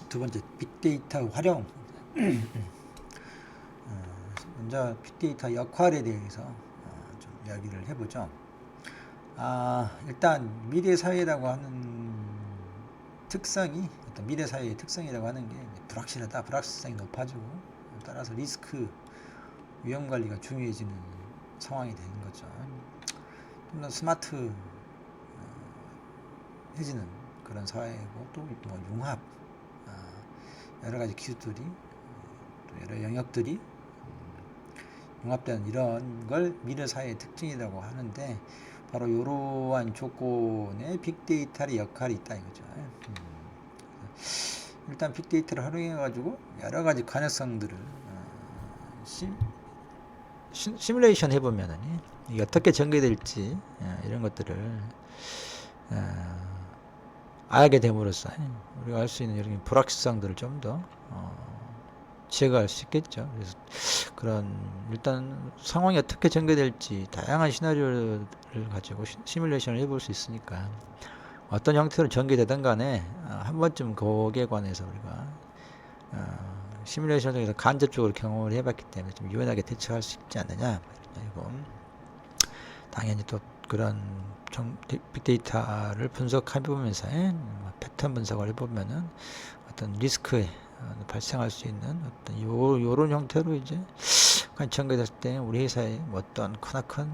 두 번째, 빅데이터 활용. 먼저 빅데이터 역할에 대해서 좀 이야기를 해보죠. 일단 미래 사회라고 하는 특성이, 어떤 미래 사회의 특성이라고 하는 게 불확실하다, 불확실성이 높아지고, 따라서 리스크, 위험 관리가 중요해지는 상황이 되는 거죠. 좀 더 스마트 해지는 그런 사회이고, 또 뭐 융합, 여러 가지 기술들이, 또 여러 영역들이 융합되는 이런 걸 미래 사회의 특징이라고 하는데, 바로 이러한 조건에 빅데이터의 역할이 있다 이거죠. 일단 빅데이터를 활용해 가지고 여러 가지 가능성들을 시뮬레이션 해보면은 이게 어떻게 전개될지 이런 것들을 알게 됨으로써 우리가 알 수 있는 이런 불확실성들을 좀 더 제거할 수 있겠죠. 그래서 그런 일단 상황이 어떻게 전개될지 다양한 시나리오를 가지고 시뮬레이션을 해볼 수 있으니까 어떤 형태로 전개되든 간에 한 번쯤 거기에 관해서 우리가 시뮬레이션 중에서 간접적으로 경험을 해봤기 때문에 좀 유연하게 대처할 수 있지 않느냐. 그리고 당연히 또 그런 빅데이터를 분석해보면서 패턴 분석을 해보면은 어떤 리스크에 발생할 수 있는 어떤 요런 형태로 이제 전개됐을 때 우리 회사에 어떤 크나큰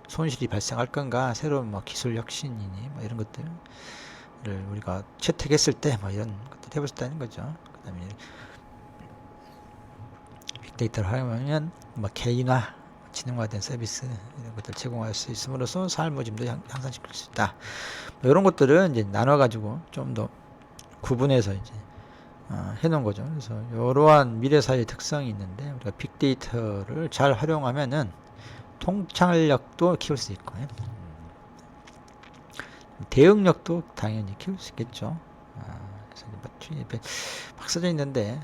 손실이 발생할 건가, 새로운 뭐 기술 혁신이니 뭐 이런 것들을 우리가 채택했을 때 뭐 이런 것들 해볼 수 있다는 거죠. 그다음에 빅데이터를 활용하면 뭐 개인화, 지능화된 서비스 이런 것들 제공할 수 있음으로써 삶의 질도 향상시킬 수 있다. 뭐 이런 것들은 이제 나눠 가지고 좀 더 구분해서 이제 해놓은 거죠. 그래서 이러한 미래 사회의 특성이 있는데 우리가 빅데이터를 잘 활용하면은 통찰력도 키울 수 있고 대응력도 당연히 키울 수 있겠죠. 그래서 막 써져 있는데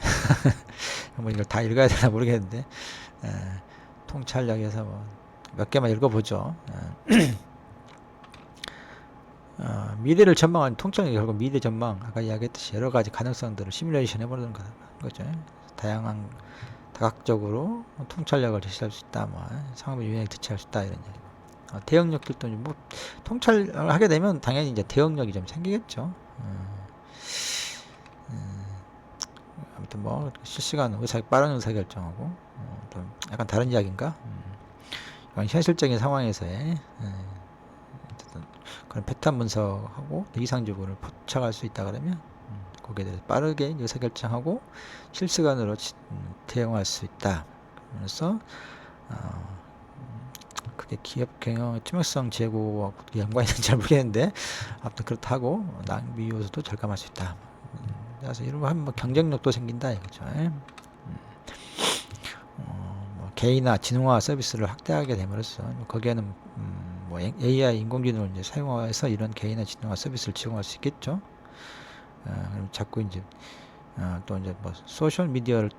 뭐 이걸 다 읽어야 되나 모르겠는데 통찰력에서 뭐 몇 개만 읽어보죠. 미래를 전망하는 통찰력이 결국 미래 전망, 아까 이야기했듯이 여러 가지 가능성들을 시뮬레이션 해보는 거죠. 다양한 다각적으로 통찰력을 제시할 수 있다, 뭐 상업의 유연하게 대처할 수 있다 이런 얘기. 대응력들도 뭐 통찰을 하게 되면 당연히 이제 대응력이 좀 생기겠죠. 아무튼 뭐 실시간 빠른 의사결정하고 좀 약간 다른 이야기인가? 이건 현실적인 상황에서의 그런 패턴 분석하고 이상적으로 포착할 수 있다 그러면 거기에 대해서 빠르게 의사결정하고 실시간으로 대응할 수 있다. 그래서 그게 기업 경영의 투명성 제고와 연관이 있는지 잘 모르겠는데 아무튼 그렇다고 낭비 요소도 절감할 수 있다. 그래서 이런 거 하면 뭐 경쟁력도 생긴다 이거죠. 뭐 개인화, 지능화 서비스를 확대하게 됨으로써 거기에는 뭐 AI 인공지능을 이제 사용해서 이런 개인화, 지능화 서비스를 제공할 수 있겠죠. 그럼 자꾸 이제 또 이제 뭐 소셜 미디어를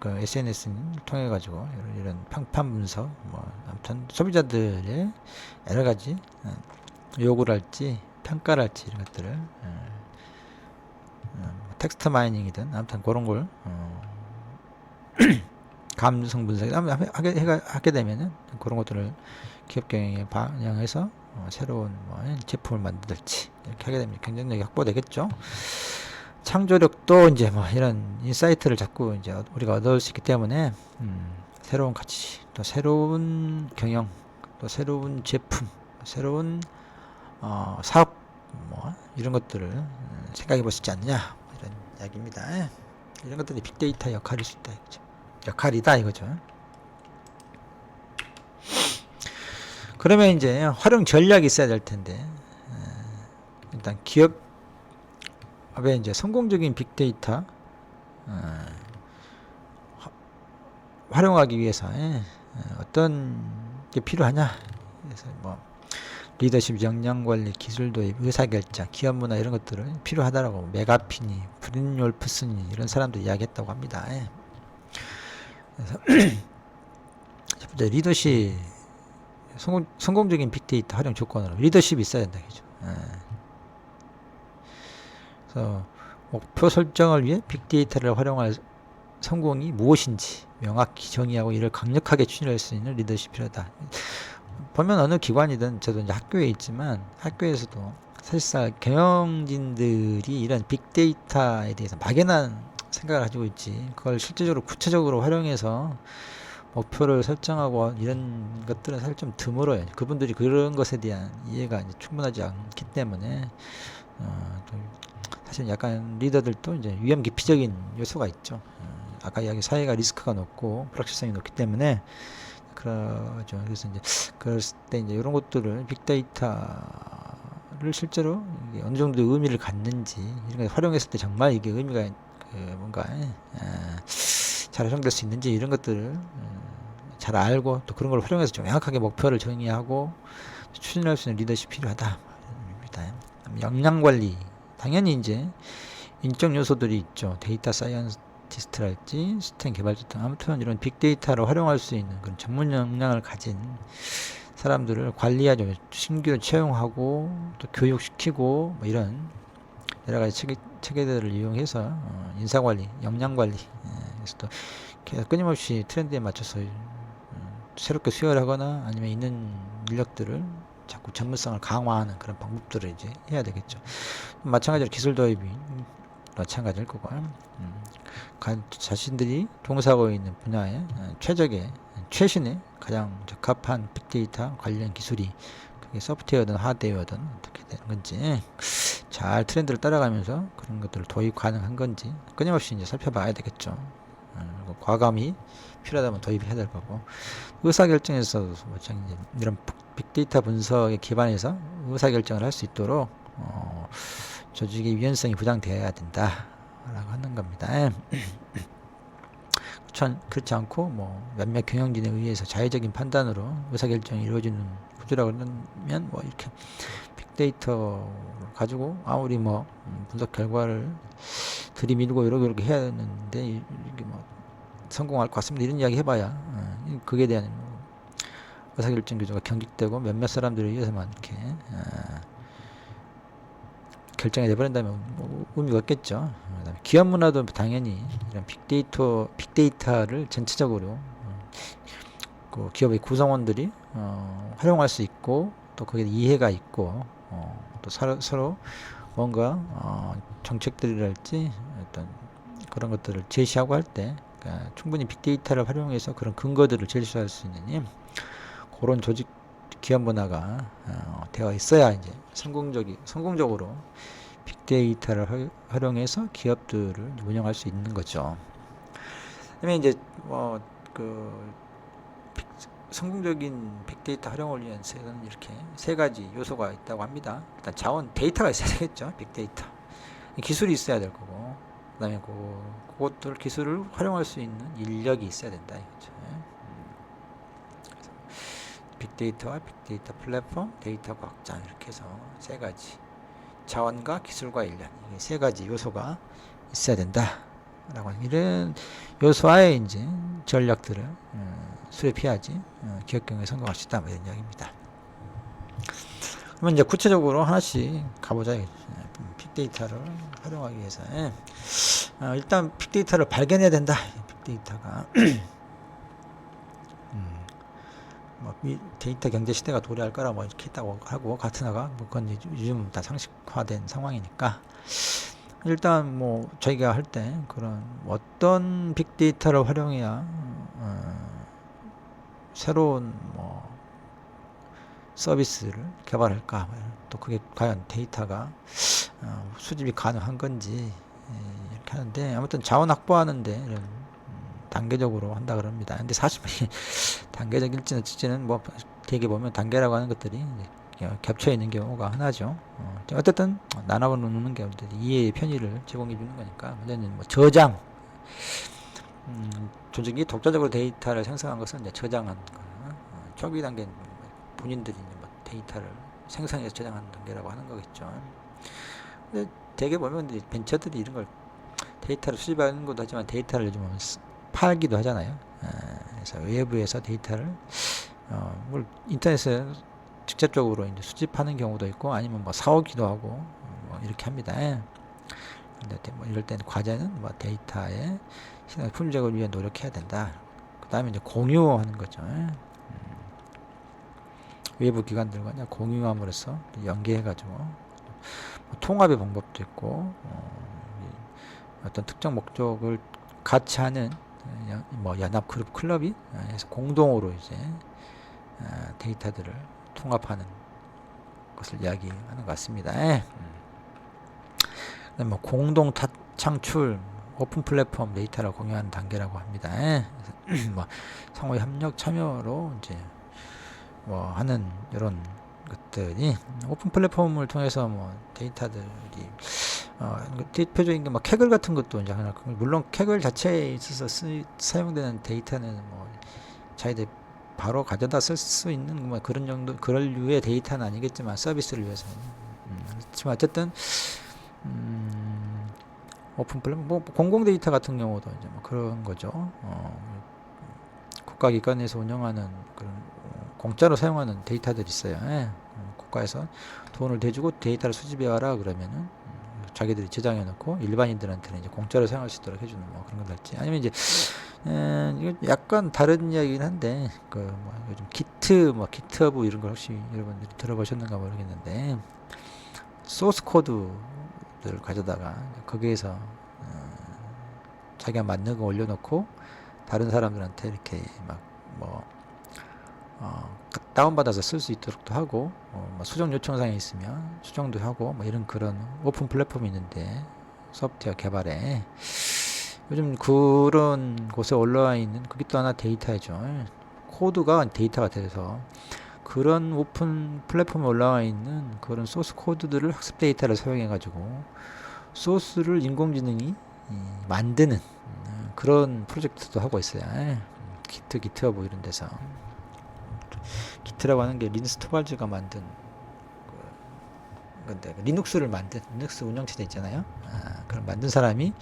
그 SNS를 통해 가지고 이런 평판 분석, 뭐 아무튼 소비자들의 여러 가지 요구를 할지 평가를 할지 이런 것들을 텍스트 마이닝이든 아무튼 그런 걸 감성 분석을 하게 되면은 그런 것들을 기업 경영에 반영해서 새로운 뭐 제품을 만들지 이렇게 하게 되면 경쟁력이 확보되겠죠. 창조력도 이제 뭐 이런 인사이트를 자꾸 이제 우리가 얻을 수 있기 때문에 새로운 가치, 또 새로운 경영, 또 새로운 제품, 새로운 사업 뭐 이런 것들을 생각해 볼 수 있지 않느냐 이런 이야기입니다. 이런 것들이 빅데이터 역할일 수 있다 이거죠. 역할이다 이거죠. 그러면 이제 활용 전략이 있어야 될 텐데 일단 기업의 이제 성공적인 빅데이터 활용하기 위해서 어떤 게 필요하냐? 그래서 뭐 리더십, 역량 관리, 기술 도입, 의사결정, 기업 문화 이런 것들은 필요하다라고 메가피니, 브린올프슨이 이런 사람도 이야기했다고 합니다. 그래서 첫 번째 리더십 성공적인 빅데이터 활용 조건으로 리더십이 있어야 된다. 그죠? 그래서 목표 설정을 위해 빅데이터를 활용할 성공이 무엇인지 명확히 정의하고 이를 강력하게 추진할 수 있는 리더십이 필요하다. 보면 어느 기관이든 저도 이제 학교에 있지만 학교에서도 사실상 경영진들이 이런 빅데이터에 대해서 막연한 생각을 가지고 있지 그걸 실질적으로 구체적으로 활용해서 목표를 설정하고 이런 것들은 사실 좀 드물어요. 그분들이 그런 것에 대한 이해가 이제 충분하지 않기 때문에 사실 약간 리더들도 이제 위험 기피적인 요소가 있죠. 아까 이야기 사회가 리스크가 높고 불확실성이 높기 때문에 그러죠. 그래서 이제 그랬을 때 이제 이런 것들을 빅데이터를 실제로 이게 어느 정도 의미를 갖는지 이런 걸 활용했을 때 정말 이게 의미가 뭔가 잘 활용될 수 있는지 이런 것들을 잘 알고 또 그런 걸 활용해서 좀 명확하게 목표를 정의하고 추진할 수 있는 리더십이 필요하다. 역량 관리 당연히 이제 인적 요소들이 있죠. 데이터 사이언티스트랄지 시스템 개발자 등 아무튼 이런 빅데이터를 활용할 수 있는 그런 전문 역량을 가진 사람들을 관리하죠. 신규로 채용하고 또 교육시키고 뭐 이런 여러 가지 체계들을 이용해서 인사관리, 역량관리 그래서 또 끊임없이 트렌드에 맞춰서 새롭게 수혈하거나 아니면 있는 인력들을 자꾸 전문성을 강화하는 그런 방법들을 이제 해야 되겠죠. 마찬가지로 기술 도입이 마찬가지일 거고 자신들이 종사하고 있는 분야에 최신의 가장 적합한 빅데이터 관련 기술이 그게 소프트웨어든 하드웨어든 어떻게 되는 건지 잘 트렌드를 따라가면서 그런 것들을 도입 가능한 건지 끊임없이 이제 살펴봐야 되겠죠. 과감히 필요하다면 도입해야 될 거고 의사결정에서 이런 빅데이터 분석에 기반해서 의사결정을 할 수 있도록 조직의 유연성이 보장되어야 된다라고 하는 겁니다. 그렇지 않고 뭐 몇몇 경영진에 의해서 자의적인 판단으로 의사결정이 이루어지는 구조라고 그러면 뭐 이렇게 빅데이터를 가지고 아무리 뭐 분석 결과를 들이밀고 이렇게 해야 되는데 이게 뭐 성공할 것 같습니다. 이런 이야기 해봐야 그게 대한 의사결정 구조가 경직되고 몇몇 사람들에 의해서만 이렇게 결정이 돼버린다면 뭐 의미가 없겠죠. 그다음에 기업 문화도 당연히 이런 빅데이터를 전체적으로 그 기업의 구성원들이 활용할 수 있고 또 거기에 이해가 있고 또 서로 뭔가 정책들이랄지 어떤 그런 것들을 제시하고 할 때 그러니까 충분히 빅데이터를 활용해서 그런 근거들을 제시할 수 있는 그런 조직 기업 문화가 되어 있어야 이제 성공적으로 빅데이터를 활용해서 기업들을 운영할 수 있는 거죠. 그다음에 이제 성공적인 빅데이터 활용을 위한 이렇게 세 가지 요소가 있다고 합니다. 일단 데이터가 있어야 되겠죠. 빅데이터 기술이 있어야 될 거고, 그다음에 그것들 기술을 활용할 수 있는 인력이 있어야 된다 이거죠. 빅데이터와 빅데이터 플랫폼, 데이터 과학자 이렇게 해서 세 가지 자원과 기술과 인력 이 세 가지 요소가 있어야 된다라고 하는 이런 요소와의 이제 전략들을 수립해야지 기업 경영에 성공할 수 있다 뭐 이런 이야기입니다. 그러면 이제 구체적으로 하나씩 가보자. 빅데이터를 활용하기 위해서 일단 빅데이터를 발견해야 된다. 빅데이터가 뭐 데이터 경제 시대가 도래할 거라 뭐 이렇게 있다고 하고 같으나가 뭐 그건 요즘 다 상식화된 상황이니까 일단 뭐 저희가 할 때 그런 어떤 빅데이터를 활용해야 새로운 뭐 서비스를 개발할까 또 그게 과연 데이터가 수집이 가능한 건지 이렇게 하는데 아무튼 자원 확보하는데 이런 단계적으로 한다 그럽니다. 근데 사실 단계적일지는 어찌지는 뭐 되게 보면 단계라고 하는 것들이 겹쳐 있는 경우가 흔하죠. 어쨌든 나눠놓는 경우들이 이해의 편의를 제공해 주는 거니까 문제는 뭐 저장 조직이 독자적으로 데이터를 생성한 것은 이제 저장한 거. 초기 단계 본인들이 뭐 데이터를 생성해서 저장하는 단계라고 하는 거겠죠. 근데 되게 보면 벤처들이 이런 걸 데이터를 수집하는 것도 하지만 데이터를 요즘 팔기도 하잖아요. 그래서 외부에서 데이터를 인터넷에 직접적으로 이제 수집하는 경우도 있고 아니면 뭐 사오기도 하고 뭐 이렇게 합니다. 근데 뭐 이럴 때는 과제는 뭐 데이터의 품질을 위해 노력해야 된다. 그 다음에 이제 공유하는 거죠. 외부 기관들과 공유함으로써 연계해가지고 통합의 방법도 있고 어떤 특정 목적을 같이 하는 뭐 연합 그룹 클럽이 해서 공동으로 이제 데이터들을 통합하는 것을 이야기하는 것 같습니다. 뭐 공동 창출 오픈 플랫폼 데이터를 공유하는 단계라고 합니다. 그래서 뭐 상호의 협력 참여로 이제 뭐 하는 이런 것들이 오픈 플랫폼을 통해서 뭐 데이터들이 대표적인 게 뭐 캐글 같은 것도 이제 하나, 물론 캐글 자체에 있어서 사용되는 데이터는 뭐 자기들 바로 가져다 쓸 수 있는 뭐 그런 정도 그럴 류의 데이터는 아니겠지만 서비스를 위해서는 그렇지만 어쨌든 오픈 플랫폼 뭐 공공 데이터 같은 경우도 이제 뭐 그런 거죠. 국가기관에서 운영하는 그런 공짜로 사용하는 데이터들이 있어요. 국가에서 돈을 대주고 데이터를 수집해와라 그러면은 자기들이 저장해 놓고 일반인들한테는 이제 공짜로 사용할 수 있도록 해주는 뭐 그런 것들지. 아니면 이제 이거 약간 다른 이야기긴 한데 뭐 요즘 기트허브 이런 걸 혹시 여러분들이 들어보셨는가 모르겠는데 소스 코드를 가져다가 거기에서 자기가 만든 거 올려놓고 다른 사람들한테 이렇게 막뭐 다운받아서 쓸 수 있도록도 하고 뭐 수정 요청사항이 있으면 수정도 하고 뭐 이런 그런 오픈 플랫폼이 있는데 소프트웨어 개발에 요즘 그런 곳에 올라와 있는 그게 또 하나 데이터죠. 코드가 데이터가 돼서 그런 오픈 플랫폼에 올라와 있는 그런 소스 코드들을 학습 데이터를 사용해 가지고 소스를 인공지능이 만드는 그런 프로젝트도 하고 있어요. 기트허브 이런 데서. 기트라고 하는 게 리누스 토발즈가 만든 건데 리눅스를 만든 리눅스 운영체제 있잖아요. 그럼 만든 사람이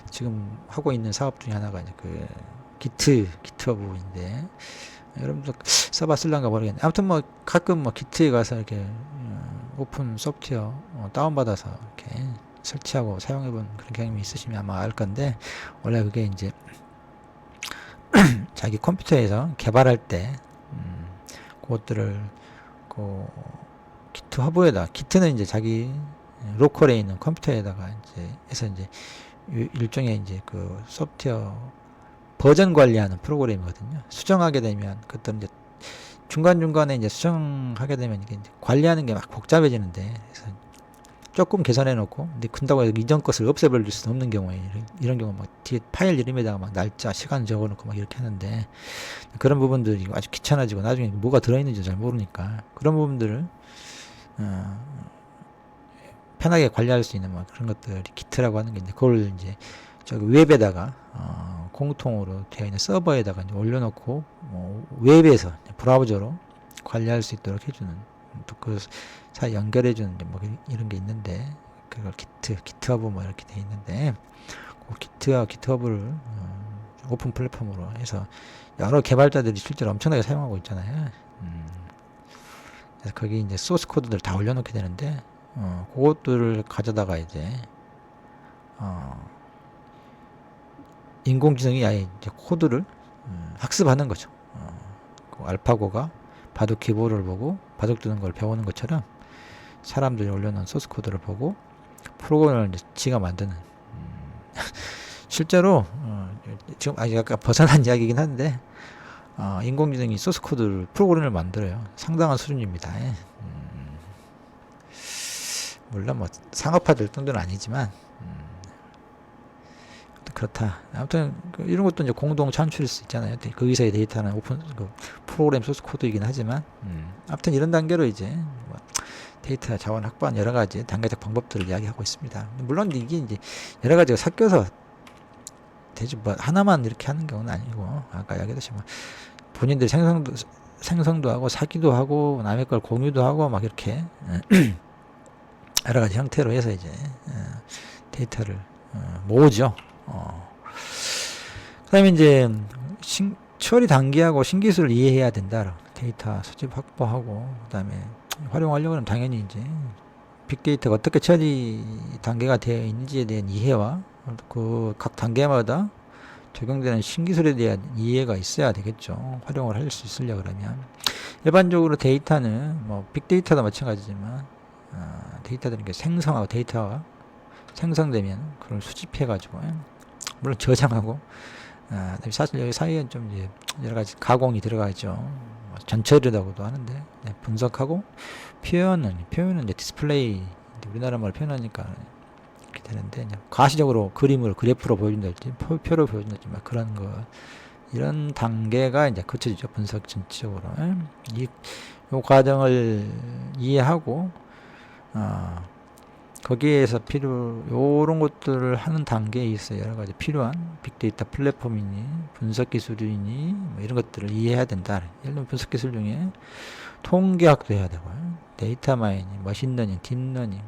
지금 하고 있는 사업 중에 하나가 이제 그 기트허브인데 여러분도 써봤을란가 모르겠네. 아무튼 뭐 가끔 뭐 기트에 가서 이렇게 오픈 소프트웨어 다운받아서 이렇게 설치하고 사용해본 그런 경험이 있으시면 아마 알 건데 원래 그게 이제 자기 컴퓨터에서 개발할 때 그것들을 기트허브에다 기트는 이제 자기 로컬에 있는 컴퓨터에다가 이제 해서 이제 일종의 이제 그 소프트웨어 버전 관리하는 프로그램이거든요. 수정하게 되면 그것도 이제 중간중간에 이제 수정하게 되면 이게 이제 관리하는 게 막 복잡해지는데 그래서 조금 개선해 놓고 근데 근다고 해서 이전 것을 없애버릴 수는 없는 경우에 이런 경우 막 뒤에 파일 이름에다가 막 날짜 시간 적어놓고 막 이렇게 하는데 그런 부분들이 아주 귀찮아지고 나중에 뭐가 들어있는지 잘 모르니까 그런 부분들을 편하게 관리할 수 있는 막 그런 것들이 기트라고 하는 게 있는데 그걸 이제 저기 웹에다가 공통으로 되어 있는 서버에다가 이제 올려놓고 웹에서 브라우저로 관리할 수 있도록 해주는 또 그 사이 연결해주는 뭐 이런 게 있는데 그걸 기트허브 뭐 이렇게 돼 있는데 그 기트허브를 오픈 플랫폼으로 해서 여러 개발자들이 실제로 엄청나게 사용하고 있잖아요. 그래서 거기 이제 소스 코드들 다 올려놓게 되는데 그것들을 가져다가 이제 인공지능이 아예 이제 코드를 학습하는 거죠. 그 알파고가 바둑 기보를 보고 바둑 두는 걸 배우는 것처럼 사람들이 올려놓은 소스 코드를 보고 프로그램을 이제 지가 만드는 실제로 지금 아직 약간 벗어난 이야기이긴 한데 인공지능이 소스 코드를 프로그램을 만들어요. 상당한 수준입니다. 물론 뭐 상업화될 정도는 아니지만 그렇다. 아무튼 이런 것도 이제 공동 창출일 수 있잖아요. 거기서의 데이터는 오픈 프로그램 소스 코드이긴 하지만 아무튼 이런 단계로 이제 뭐 데이터 자원 확보한 여러 가지 단계적 방법들을 이야기하고 있습니다. 물론 이게 이제 여러 가지가 섞여서 되지 뭐 하나만 이렇게 하는 경우는 아니고 아까 이야기했듯이 뭐 본인들이 생성도 하고 사기도 하고 남의 걸 공유도 하고 막 이렇게 여러 가지 형태로 해서 이제 데이터를 모으죠. 그 다음에 이제 처리 단계하고 신기술을 이해해야 된다. 데이터 수집 확보하고 그 다음에 활용하려고 하면 당연히 이제 빅데이터가 어떻게 처리 단계가 되어 있는지에 대한 이해와 그 각 단계마다 적용되는 신기술에 대한 이해가 있어야 되겠죠. 활용을 할 수 있으려 그러면. 일반적으로 데이터는 뭐 빅데이터도 마찬가지지만 데이터들은 이렇게 생성하고 데이터가 생성되면 그걸 수집해 가지고 물론 저장하고 사실 여기 사이엔 좀 이제 여러 가지 가공이 들어가죠. 전처리라고도 하는데 분석하고 표현은 이제 디스플레이 우리나라 말로 표현하니까 이렇게 되는데 가시적으로 그림으로 그래프로 보여준다든지 표로 보여준다든지 막 그런 거 이런 단계가 이제 거쳐지죠. 분석 전체적으로 이 과정을 이해하고 거기에서 요런 것들을 하는 단계에 있어요. 여러 가지 필요한 빅데이터 플랫폼이니 분석 기술이니 뭐 이런 것들을 이해해야 된다. 예를 들면 분석 기술 중에 통계학도 해야 되고요. 데이터 마이닝, 머신러닝, 딥러닝,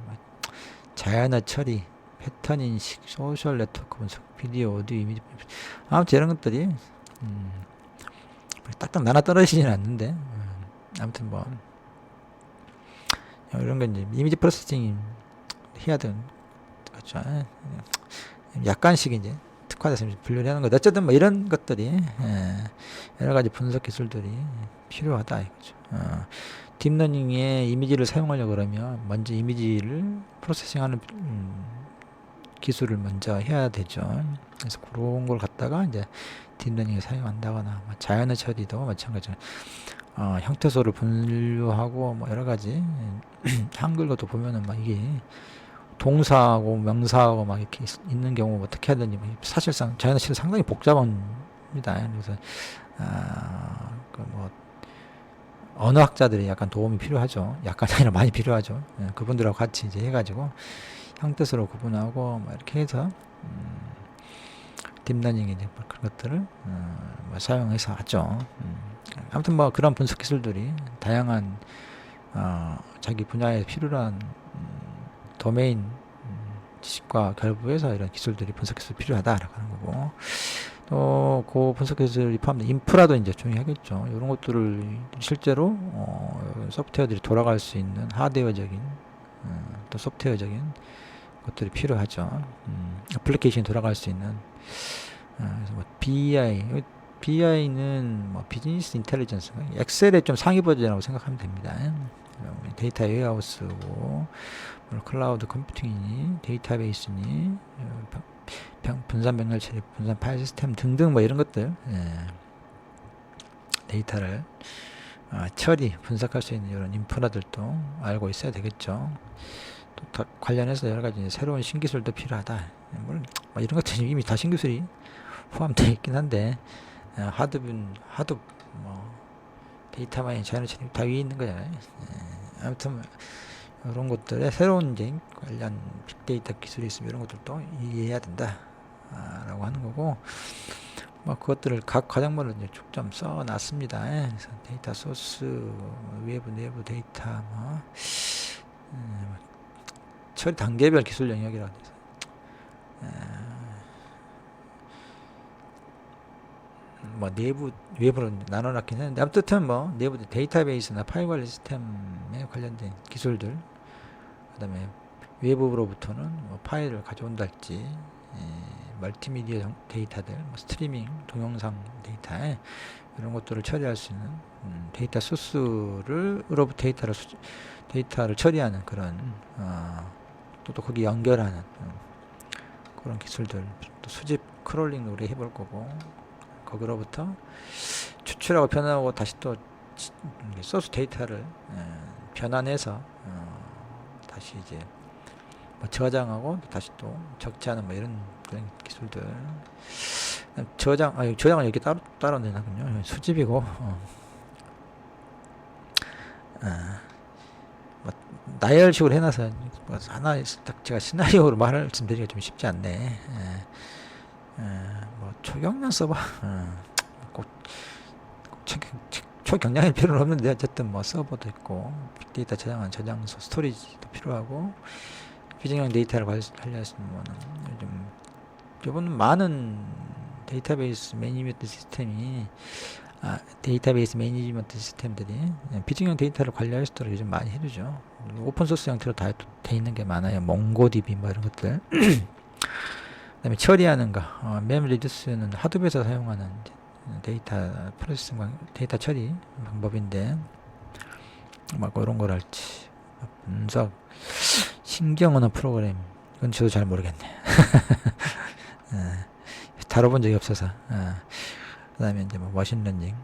자연어 처리, 패턴 인식, 소셜 네트워크 분석, 비디오, 오디오, 이미지 아무튼 이런 것들이 딱딱 나눠 떨어지지는 않는데 아무튼 뭐 이런 건 이제 이미지 프로세싱 해야 되는 거죠. 약간씩 이제 특화돼서 분류를 하는 것. 어쨌든 뭐 이런 것들이 여러 가지 분석 기술들이 필요하다 이거죠. 딥러닝에 이미지를 사용하려고 그러면 먼저 이미지를 프로세싱하는 기술을 먼저 해야 되죠. 그래서 그런 걸 갖다가 이제 딥러닝에 사용한다거나 자연어 처리도 마찬가지로 형태소를 분류하고 뭐 여러 가지 한글로도 보면은 막 이게 동사하고 명사하고 막 이렇게 있는 경우 어떻게 해야 되는지 사실상 자연어 처리 상당히 복잡합니다. 그래서 뭐 언어학자들이 약간 도움이 필요하죠. 약간 아니라 많이 필요하죠. 그분들하고 같이 이제 해가지고 형태소로 구분하고 뭐 이렇게 해서 딥러닝 이제 뭐 그런 것들을 뭐 사용해서 하죠. 아무튼 뭐 그런 분석 기술들이 다양한 자기 분야에 필요한 도메인 지식과 결부해서 이런 기술들이 분석 기술이 필요하다라고 하는 거고 또 그 분석 기술이 포함된 인프라도 이제 중요하겠죠. 이런 것들을 실제로 소프트웨어들이 돌아갈 수 있는 하드웨어적인 또 소프트웨어적인 것들이 필요하죠. 애플리케이션이 돌아갈 수 있는 그래서 뭐 BI는 뭐 비즈니스 인텔리전스 엑셀의 좀 상위 버전이라고 생각하면 됩니다. 데이터 웨어하우스고 클라우드 컴퓨팅이니 데이터베이스니 분산 병렬 처리, 분산 파일 시스템 등등 뭐 이런 것들 데이터를 처리, 분석할 수 있는 이런 인프라들도 알고 있어야 되겠죠. 또 관련해서 여러 가지 새로운 신기술도 필요하다. 물론 뭐 이런 것들이 이미 다 신기술이 포함되어 있긴 한데 하드 뭐 데이터 마이닝, 자연어 처리 다 위에 있는 거잖아요. 아무튼 이런 것들에 새로운 이제 관련 빅데이터 기술이 있으면 이런 것들도 이해해야 된다. 라고 하는 거고, 뭐 그것들을 각 과정별로 이제 쭉 좀 써놨습니다. 그래서 데이터 소스, 외부, 내부 데이터, 처리 단계별 기술 영역이라고 해서, 뭐 내부, 외부로 나눠놨긴 했는데, 아무튼 뭐 내부 데이터베이스나 파일 관리 시스템에 관련된 기술들, 그 다음에 외부로부터는 뭐 파일을 가져온달지, 멀티미디어 데이터들, 뭐 스트리밍, 동영상 데이터 이런 것들을 처리할 수 있는 데이터 소스로부터 데이터를 처리하는 그런 또 거기 연결하는 그런 기술들 또 수집 크롤링도 우리 해볼 거고 거기로부터 추출하고 변환하고 다시 또 소스 데이터를 변환해서 다시 이제 뭐 저장하고 다시 또 적재하는 뭐 이런 그런 기술들 저장은 여기 따로 내나군요. 수집이고 뭐 나열식으로 해놔서 뭐 하나 딱 제가 시나리오로 말씀드리기가 좀 쉽지 않네. 뭐 초경량 서버 꼭 초경량일 필요는 없는데 어쨌든 뭐 서버도 있고 빅데이터 저장한 저장소 스토리지도 필요하고 비정형 데이터를 관리할 수 있는 거는 요즘 많은 데이터베이스 매니지먼트 시스템들이 비정형 데이터를 관리할 수 있도록 요즘 많이 해주죠. 오픈 소스 형태로 다 돼 있는 게 많아요. 몽고DB 뭐 이런 것들. 그다음에 처리하는 거, 맵리듀스는 하드베에서 사용하는 데이터 프로세싱 데이터 처리 방법인데, 막 그런 걸 할지, 분석, 신경 언어 프로그램, 이건 저도 잘 모르겠네. 다뤄본 적이 없어서. 그다음에 이제 뭐 머신러닝,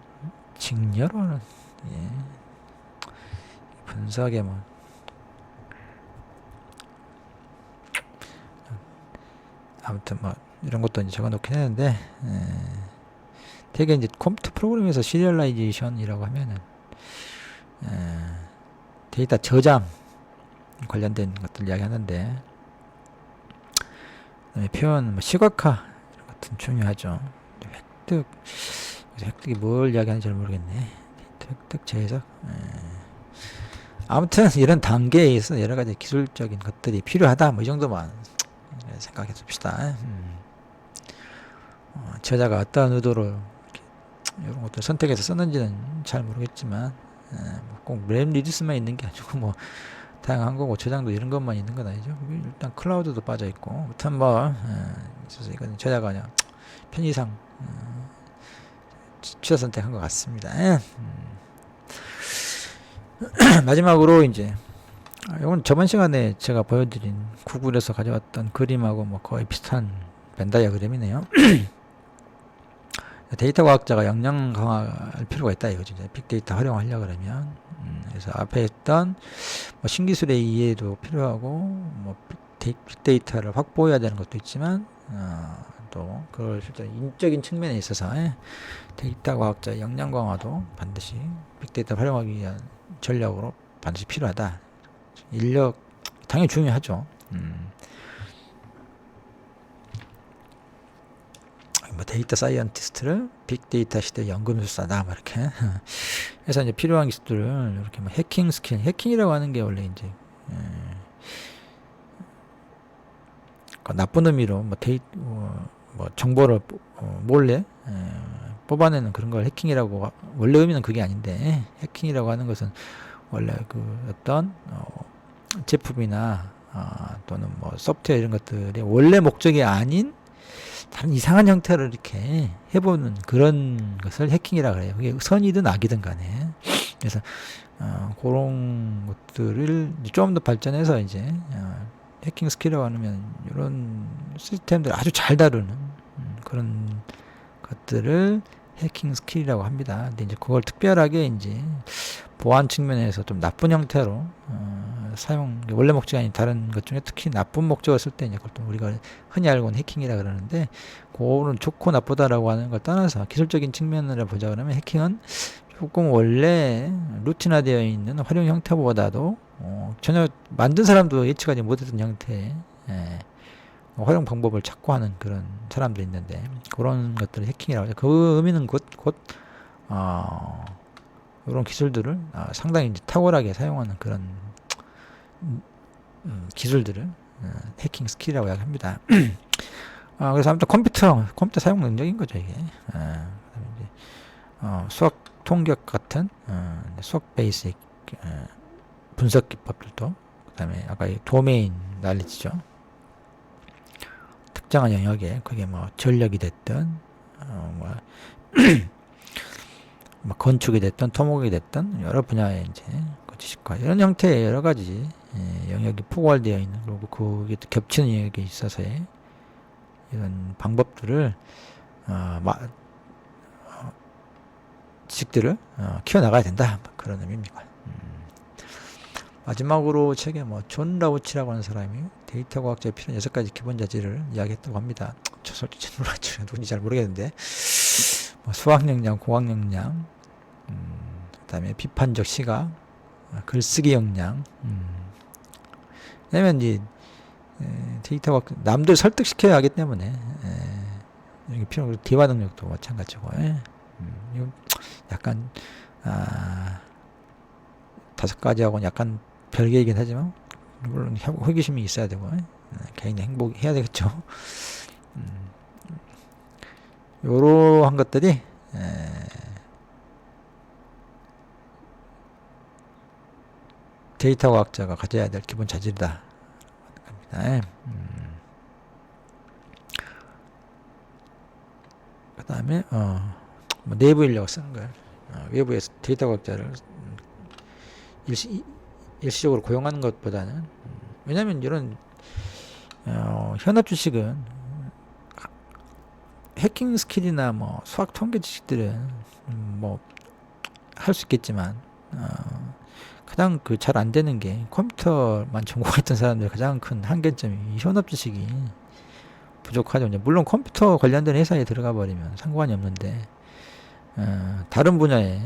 직렬어는 분석에 뭐 아무튼 뭐 이런 것도 이제 적어놓긴 했는데, 되게 이제 컴퓨터 프로그램에서 시리얼라이제이션이라고 하면은 데이터 저장 관련된 것들 이야기하는데, 그다음에 표현, 뭐 시각화 이런 것도 중요하죠. 획득이 뭘 이야기하는지 잘 모르겠네. 획득 재해석. 아무튼 이런 단계에 있어 여러 가지 기술적인 것들이 필요하다. 뭐 이 정도만 생각해 줍시다. 저자가 어떤 의도로 이런 것들 선택해서 썼는지는 잘 모르겠지만, 꼭 램리듀스만 있는 게 아니고 뭐 다양한 거고, 저장도 이런 것만 있는 건 아니죠. 일단 클라우드도 빠져 있고, 아무튼 뭐 있어서 이거는 저자가 그냥 편의상 취사 선택한 것 같습니다. 마지막으로 이제 이건 저번 시간에 제가 보여드린 구글에서 가져왔던 그림하고 뭐 거의 비슷한 벤 다이어그램이네요. 데이터 과학자가 역량 강화할 필요가 있다 이거죠. 이제 빅데이터 활용하려고 그러면. 그래서 앞에 했던 뭐 신기술의 이해도 필요하고, 뭐 빅데이터를 확보해야 되는 것도 있지만, 또 그걸 실제 인적인 측면에 있어서 데이터 과학자 역량 강화도 반드시 빅데이터 활용하기 위한 전략으로 반드시 필요하다. 인력 당연히 중요하죠. 뭐 데이터 사이언티스트를 빅데이터 시대 연금술사다, 뭐 이렇게. 그래서 이제 필요한 기술들을 이렇게 뭐 해킹 스킬, 해킹이라고 하는 게 원래 이제 나쁜 의미로 뭐 정보를 몰래 뽑아내는 그런 걸 해킹이라고, 원래 의미는 그게 아닌데, 해킹이라고 하는 것은 원래 그 어떤 제품이나 또는 뭐 소프트웨어 이런 것들이 원래 목적이 아닌 다른 이상한 형태로 이렇게 해보는 그런 것을 해킹이라 그래요. 그게 선이든 악이든 간에. 그래서 그런 것들을 좀 더 발전해서 이제 해킹 스킬이라고 하면 이런 시스템들 아주 잘 다루는 그런 것들을 해킹 스킬이라고 합니다. 근데 이제 그걸 특별하게 이제 보안 측면에서 좀 나쁜 형태로 사용, 원래 목적이 아닌 다른 것 중에 특히 나쁜 목적을 쓸 때 이제 그걸 또 우리가 흔히 알고는 해킹이라 그러는데, 그거는 좋고 나쁘다라고 하는 걸 떠나서 기술적인 측면으로 보자 그러면, 해킹은 조금 원래 루틴화되어 있는 활용 형태보다도 전혀 만든 사람도 예측하지 못했던 형태의 활용 방법을 찾고 하는 그런 사람들이 있는데, 그런 것들을 해킹이라고 하죠. 그 의미는 곧 이런 기술들을 상당히 이제 탁월하게 사용하는 그런 기술들을 해킹 스킬이라고 이야기합니다. 그래서 아무튼 컴퓨터 사용 능력인 거죠, 이게. 그다음에 이제 수학 통역 같은 수학 베이직 분석 기법들도, 그다음에 아까 도메인 날리지죠. 특정한 영역에 그게 뭐 전력이 됐든 뭐 건축이 됐든 토목이 됐든 여러 분야의 이제 그 지식과 이런 형태의 여러 가지 영역이 포괄되어 있는, 그리고 그게 겹치는 영역에 있어서의 이런 방법들을 지식들을 키워나가야 된다, 그런 의미입니다. 마지막으로 책에 뭐 존 라우치라고 하는 사람이 데이터 과학자의 필요한 6가지 기본 자질을 이야기했다고 합니다. 저 솔직히 누군지 잘 모르겠는데, 뭐 수학 역량, 공학 역량, 그다음에 비판적 시각, 글쓰기 역량. 왜냐면 이제 데이터 과학, 남들 설득시켜야 하기 때문에 이게 필요한, 대화 능력도 마찬가지고. 이거 약간 5가지하고는 약간 별개이긴 하지만 물론 호기심이 있어야 되고 개인의 행복해야 되겠죠. 요러한 것들이 데이터 과학자가 가져야 될 기본 자질이다. 그 다음에 뭐 내부 인력을 쓰는 거예요. 외부에서 데이터 과학자를 일시적으로 고용하는 것보다는 왜냐하면 이런 현업 주식은 해킹 스킬이나 뭐 수학 통계 지식들은 뭐 할 수 있겠지만 가장 그 잘 안 되는 게 컴퓨터만 전공했던 사람들 가장 큰 한계점이 현업 지식이 부족하죠. 물론 컴퓨터 관련된 회사에 들어가 버리면 상관이 없는데 다른 분야에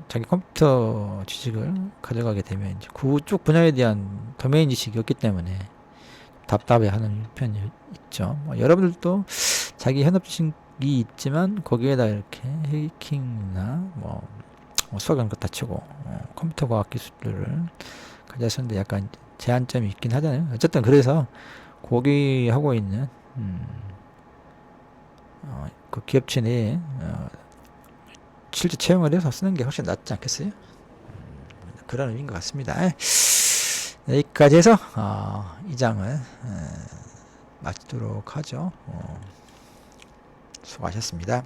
자기 컴퓨터 지식을 가져가게 되면 이제 그쪽 분야에 대한 도메인 지식이 없기 때문에 답답해하는 편이 있죠. 여러분들도 자기 현업 지식이 있지만 거기에다 이렇게 해킹이나 뭐 수학은 것 다치고 컴퓨터 과학 기술들을 가져서는데 약간 제한점이 있긴 하잖아요. 어쨌든 그래서 거기 하고 있는 그 기업체 내에 실제 채용을 해서 쓰는 게 훨씬 낫지 않겠어요? 그런 의미인 것 같습니다. 여기까지 해서 이 장을 마치도록 하죠. 수고하셨습니다.